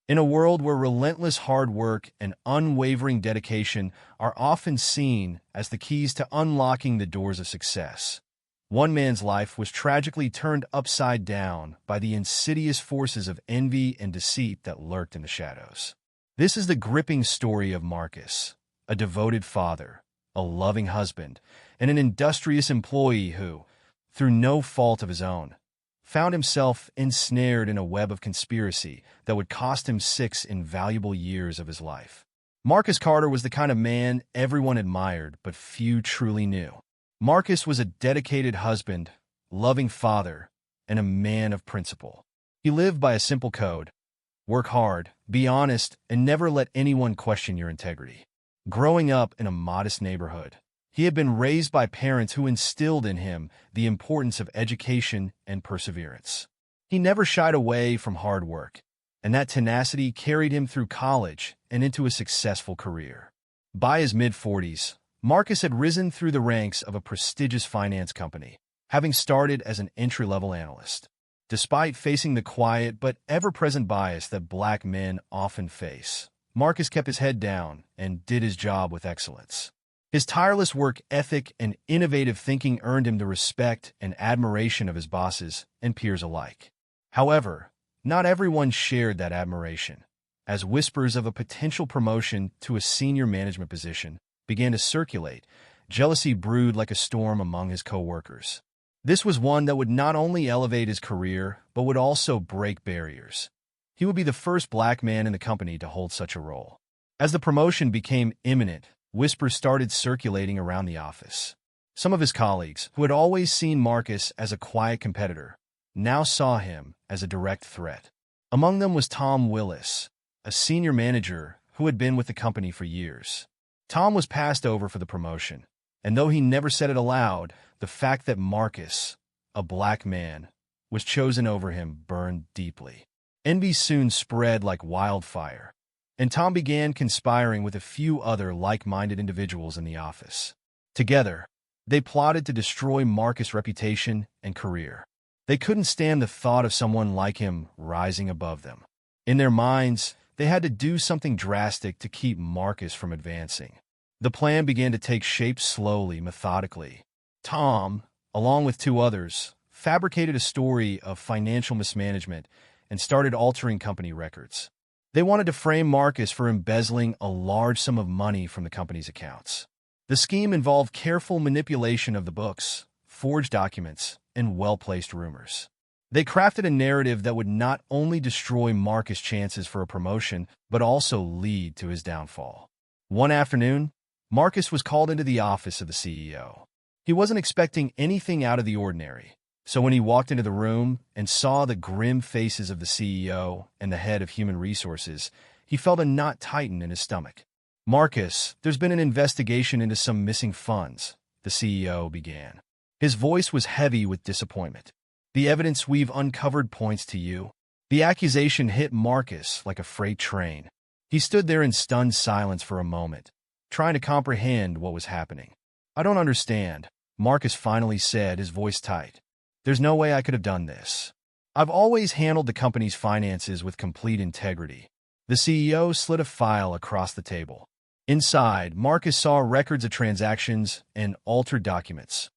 In a world where relentless hard work and unwavering dedication are often seen as the keys to unlocking the doors of success, one man's life was tragically turned upside down by the insidious forces of envy and deceit that lurked in the shadows. This is the gripping story of Marcus, a devoted father, a loving husband, and an industrious employee who, through no fault of his own, found himself ensnared in a web of conspiracy that would cost him 6 invaluable years of his life. Marcus Carter was the kind of man everyone admired, but few truly knew. Marcus was a dedicated husband, loving father, and a man of principle. He lived by a simple code: work hard, be honest, and never let anyone question your integrity. Growing up in a modest neighborhood, he had been raised by parents who instilled in him the importance of education and perseverance. He never shied away from hard work, and that tenacity carried him through college and into a successful career. By his mid-40s, Marcus had risen through the ranks of a prestigious finance company, having started as an entry-level analyst. Despite facing the quiet but ever-present bias that black men often face, Marcus kept his head down and did his job with excellence. His tireless work ethic and innovative thinking earned him the respect and admiration of his bosses and peers alike. However, not everyone shared that admiration, as whispers of a potential promotion to a senior management position began to circulate. Jealousy brewed like a storm among his co-workers. This was one that would not only elevate his career, but would also break barriers. He would be the first black man in the company to hold such a role. As the promotion became imminent, whispers started circulating around the office. Some of his colleagues, who had always seen Marcus as a quiet competitor, now saw him as a direct threat. Among them was Tom Willis, a senior manager who had been with the company for years. Tom was passed over for the promotion, and though he never said it aloud, the fact that Marcus, a black man, was chosen over him burned deeply. Envy soon spread like wildfire, and Tom began conspiring with a few other like-minded individuals in the office. Together, they plotted to destroy Marcus' reputation and career. They couldn't stand the thought of someone like him rising above them. In their minds, they had to do something drastic to keep Marcus from advancing. The plan began to take shape slowly, methodically. Tom, along with 2 others, fabricated a story of financial mismanagement and started altering company records. They wanted to frame Marcus for embezzling a large sum of money from the company's accounts. The scheme involved careful manipulation of the books, forged documents, and well-placed rumors. They crafted a narrative that would not only destroy Marcus' chances for a promotion, but also lead to his downfall. One afternoon, Marcus was called into the office of the CEO. He wasn't expecting anything out of the ordinary, so when he walked into the room and saw the grim faces of the CEO and the head of human resources, he felt a knot tighten in his stomach. "Marcus, there's been an investigation into some missing funds," the CEO began. His voice was heavy with disappointment. "The evidence we've uncovered points to you." The accusation hit Marcus like a freight train. He stood there in stunned silence for a moment, trying to comprehend what was happening. "I don't understand," Marcus finally said, his voice tight. "There's no way I could have done this. I've always handled the company's finances with complete integrity." The CEO slid a file across the table. Inside, Marcus saw records of transactions and altered documents,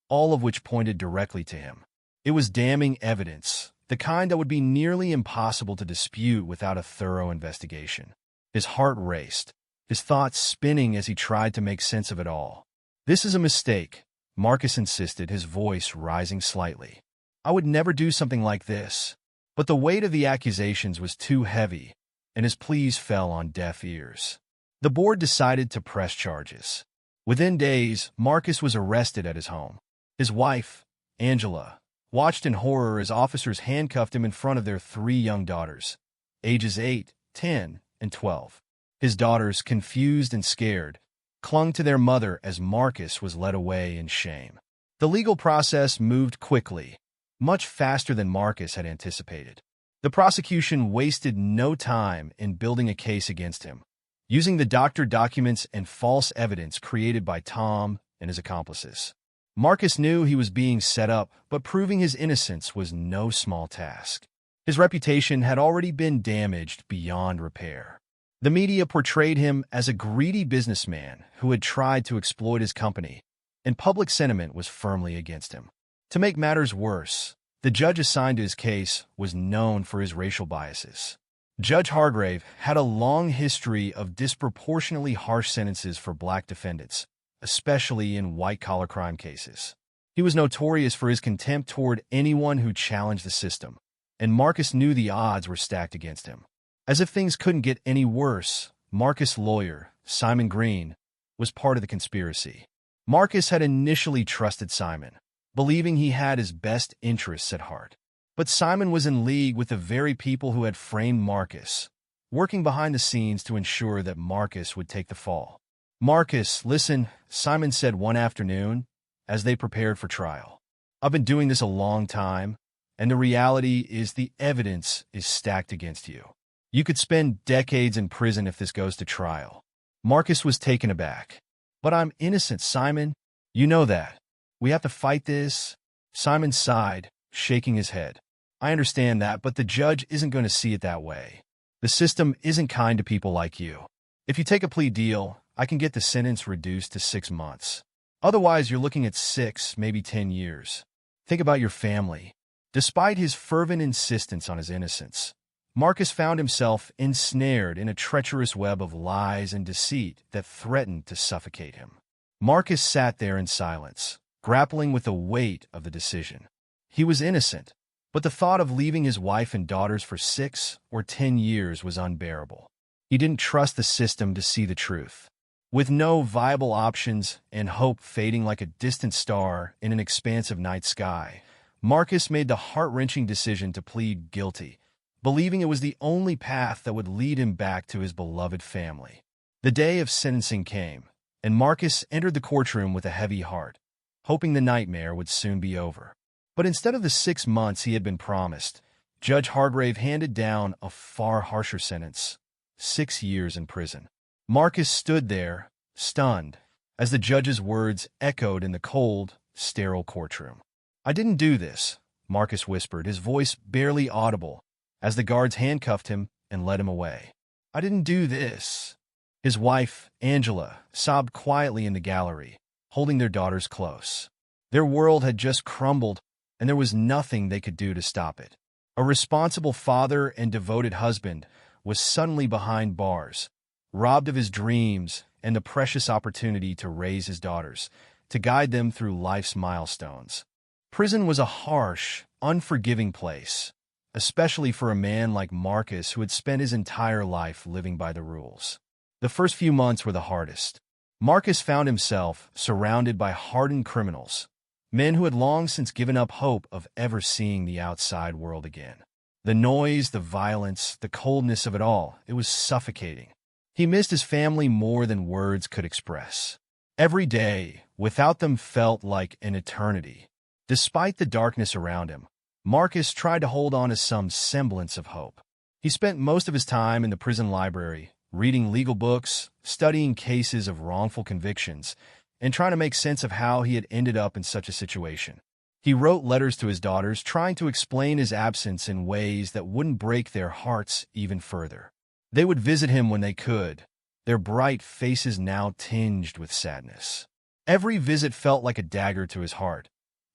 all of which pointed directly to him. It was damning evidence, the kind that would be nearly impossible to dispute without a thorough investigation. His heart raced, his thoughts spinning as he tried to make sense of it all. "This is a mistake," Marcus insisted, his voice rising slightly. "I would never do something like this." But the weight of the accusations was too heavy, and his pleas fell on deaf ears. The board decided to press charges. Within days, Marcus was arrested at his home. His wife, Angela, watched in horror as officers handcuffed him in front of their 3 young daughters, ages 8, 10, and 12. His daughters, confused and scared, clung to their mother as Marcus was led away in shame. The legal process moved quickly, much faster than Marcus had anticipated. The prosecution wasted no time in building a case against him, using the doctored documents and false evidence created by Tom and his accomplices. Marcus knew he was being set up, but proving his innocence was no small task. His reputation had already been damaged beyond repair. The media portrayed him as a greedy businessman who had tried to exploit his company, and public sentiment was firmly against him. To make matters worse, the judge assigned to his case was known for his racial biases. Judge Hargrave had a long history of disproportionately harsh sentences for black defendants, especially in white-collar crime cases. He was notorious for his contempt toward anyone who challenged the system, and Marcus knew the odds were stacked against him. As if things couldn't get any worse, Marcus' lawyer, Simon Green, was part of the conspiracy. Marcus had initially trusted Simon, believing he had his best interests at heart. But Simon was in league with the very people who had framed Marcus, working behind the scenes to ensure that Marcus would take the fall. "Marcus, listen," Simon said one afternoon as they prepared for trial. "I've been doing this a long time, and the reality is the evidence is stacked against you. You could spend decades in prison if this goes to trial." Marcus was taken aback. "But I'm innocent, Simon. You know that. We have to fight this." Simon sighed, shaking his head. "I understand that, but the judge isn't going to see it that way. The system isn't kind to people like you. If you take a plea deal, I can get the sentence reduced to 6 months. Otherwise, you're looking at 6, maybe 10 years. Think about your family." Despite his fervent insistence on his innocence, Marcus found himself ensnared in a treacherous web of lies and deceit that threatened to suffocate him. Marcus sat there in silence, grappling with the weight of the decision. He was innocent, but the thought of leaving his wife and daughters for 6 or 10 years was unbearable. He didn't trust the system to see the truth. With no viable options and hope fading like a distant star in an expansive night sky, Marcus made the heart-wrenching decision to plead guilty, believing it was the only path that would lead him back to his beloved family. The day of sentencing came, and Marcus entered the courtroom with a heavy heart, hoping the nightmare would soon be over. But instead of the 6 months he had been promised, Judge Hargrave handed down a far harsher sentence: 6 years in prison. Marcus stood there, stunned, as the judge's words echoed in the cold, sterile courtroom. "I didn't do this," Marcus whispered, his voice barely audible, as the guards handcuffed him and led him away. "I didn't do this." His wife, Angela, sobbed quietly in the gallery, holding their daughters close. Their world had just crumbled, and there was nothing they could do to stop it. A responsible father and devoted husband was suddenly behind bars, robbed of his dreams and the precious opportunity to raise his daughters, to guide them through life's milestones. Prison was a harsh, unforgiving place, especially for a man like Marcus who had spent his entire life living by the rules. The first few months were the hardest. Marcus found himself surrounded by hardened criminals, men who had long since given up hope of ever seeing the outside world again. The noise, the violence, the coldness of it all, it was suffocating. He missed his family more than words could express. Every day, without them, felt like an eternity. Despite the darkness around him, Marcus tried to hold on to some semblance of hope. He spent most of his time in the prison library, reading legal books, studying cases of wrongful convictions, and trying to make sense of how he had ended up in such a situation. He wrote letters to his daughters, trying to explain his absence in ways that wouldn't break their hearts even further. They would visit him when they could, their bright faces now tinged with sadness. Every visit felt like a dagger to his heart,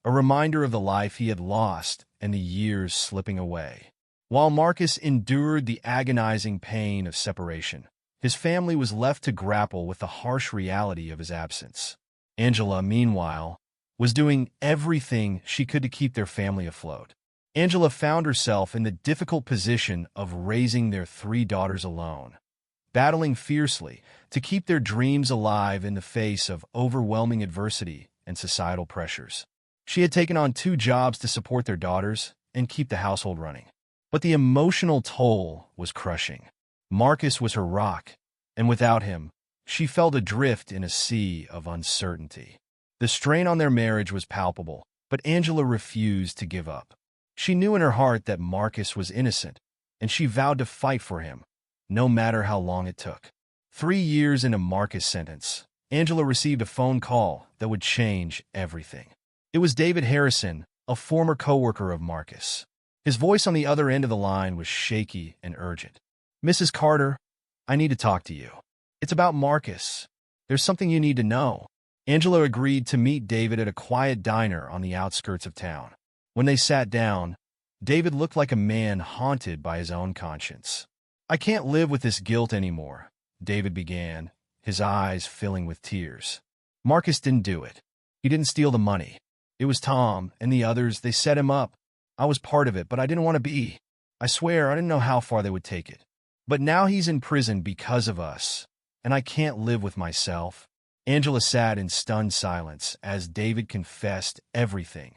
a reminder of the life he had lost and the years slipping away. While Marcus endured the agonizing pain of separation, his family was left to grapple with the harsh reality of his absence. Angela, meanwhile, was doing everything she could to keep their family afloat. Angela found herself in the difficult position of raising their 3 daughters alone, battling fiercely to keep their dreams alive in the face of overwhelming adversity and societal pressures. She had taken on 2 jobs to support their daughters and keep the household running. But the emotional toll was crushing. Marcus was her rock, and without him, she felt adrift in a sea of uncertainty. The strain on their marriage was palpable, but Angela refused to give up. She knew in her heart that Marcus was innocent, and she vowed to fight for him, no matter how long it took. 3 years into Marcus' sentence, Angela received a phone call that would change everything. It was David Harrison, a former co-worker of Marcus. His voice on the other end of the line was shaky and urgent. "Mrs. Carter, I need to talk to you. It's about Marcus. There's something you need to know." Angela agreed to meet David at a quiet diner on the outskirts of town. When they sat down, David looked like a man haunted by his own conscience. "I can't live with this guilt anymore," David began, his eyes filling with tears. "Marcus didn't do it. He didn't steal the money. It was Tom and the others. They set him up. I was part of it, but I didn't want to be. I swear I didn't know how far they would take it. But now he's in prison because of us, and I can't live with myself." Angela sat in stunned silence as David confessed everything: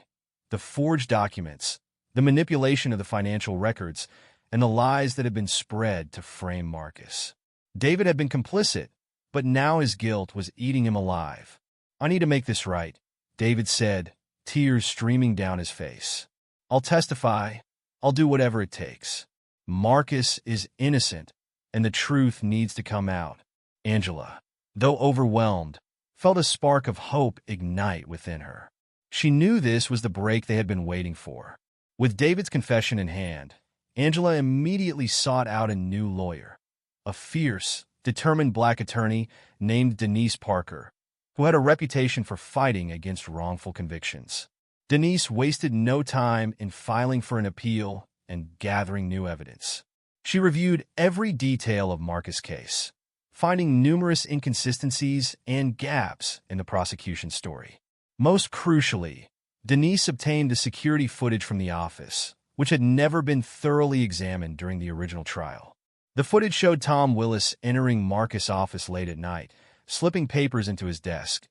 the forged documents, the manipulation of the financial records, and the lies that had been spread to frame Marcus. David had been complicit, but now his guilt was eating him alive. "I need to make this right," David said, tears streaming down his face. "I'll testify. I'll do whatever it takes. Marcus is innocent, and the truth needs to come out." Angela, though overwhelmed, felt a spark of hope ignite within her. She knew this was the break they had been waiting for. With David's confession in hand, Angela immediately sought out a new lawyer, a fierce, determined black attorney named Denise Parker, who had a reputation for fighting against wrongful convictions. Denise wasted no time in filing for an appeal and gathering new evidence. She reviewed every detail of Marcus' case, finding numerous inconsistencies and gaps in the prosecution's story. Most crucially, Denise obtained the security footage from the office, which had never been thoroughly examined during the original trial. The footage showed Tom Willis entering Marcus' office late at night, slipping papers into his desk,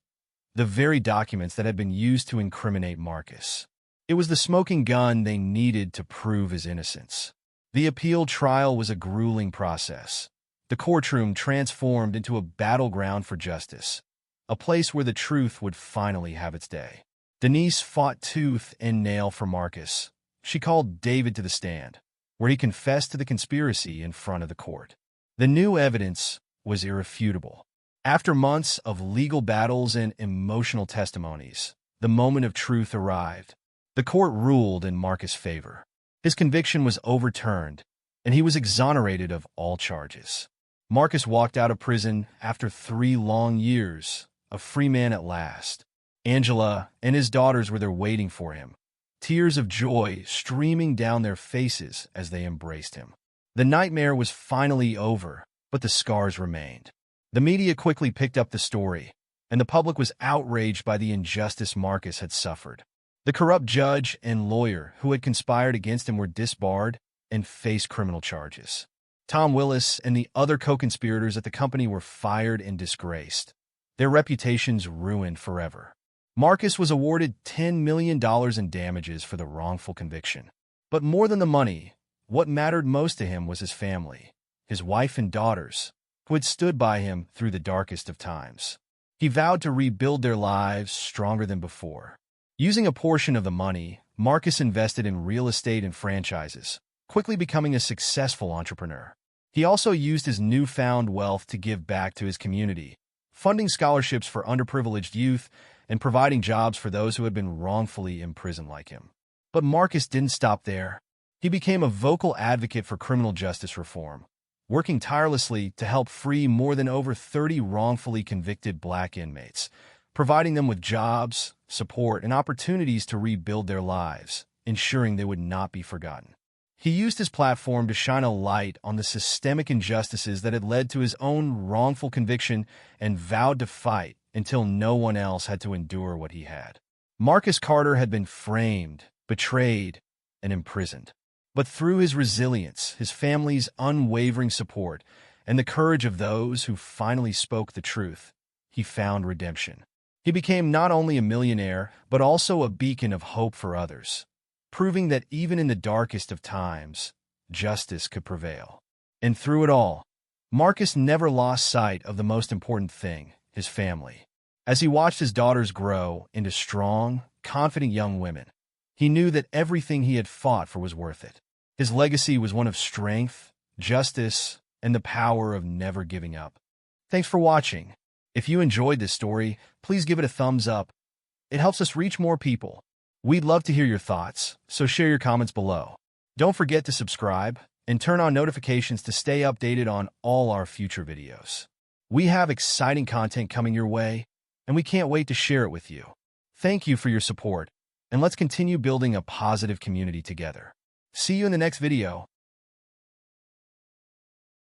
the very documents that had been used to incriminate Marcus. It was the smoking gun they needed to prove his innocence. The appeal trial was a grueling process. The courtroom transformed into a battleground for justice, a place where the truth would finally have its day. Denise fought tooth and nail for Marcus. She called David to the stand, where he confessed to the conspiracy in front of the court. The new evidence was irrefutable. After months of legal battles and emotional testimonies, the moment of truth arrived. The court ruled in Marcus' favor. His conviction was overturned, and he was exonerated of all charges. Marcus walked out of prison after 3 long years, a free man at last. Angela and his daughters were there waiting for him, tears of joy streaming down their faces as they embraced him. The nightmare was finally over, but the scars remained. The media quickly picked up the story, and the public was outraged by the injustice Marcus had suffered. The corrupt judge and lawyer who had conspired against him were disbarred and faced criminal charges. Tom Willis and the other co-conspirators at the company were fired and disgraced, their reputations ruined forever. Marcus was awarded $10 million in damages for the wrongful conviction. But more than the money, what mattered most to him was his family, his wife and daughters, who had stood by him through the darkest of times. He vowed to rebuild their lives stronger than before. Using a portion of the money, Marcus invested in real estate and franchises, quickly becoming a successful entrepreneur. He also used his newfound wealth to give back to his community, funding scholarships for underprivileged youth and providing jobs for those who had been wrongfully imprisoned like him. But Marcus didn't stop there. He became a vocal advocate for criminal justice reform, working tirelessly to help free more than over 30 wrongfully convicted black inmates, providing them with jobs, support, and opportunities to rebuild their lives, ensuring they would not be forgotten. He used his platform to shine a light on the systemic injustices that had led to his own wrongful conviction and vowed to fight until no one else had to endure what he had. Marcus Carter had been framed, betrayed, and imprisoned. But through his resilience, his family's unwavering support, and the courage of those who finally spoke the truth, he found redemption. He became not only a millionaire, but also a beacon of hope for others, proving that even in the darkest of times, justice could prevail. And through it all, Marcus never lost sight of the most important thing: his family. As he watched his daughters grow into strong, confident young women, he knew that everything he had fought for was worth it. His legacy was one of strength, justice, and the power of never giving up. Thanks for watching. If you enjoyed this story, please give it a thumbs up. It helps us reach more people. We'd love to hear your thoughts, so share your comments below. Don't forget to subscribe and turn on notifications to stay updated on all our future videos. We have exciting content coming your way, and we can't wait to share it with you. Thank you for your support, and let's continue building a positive community together. See you in the next video.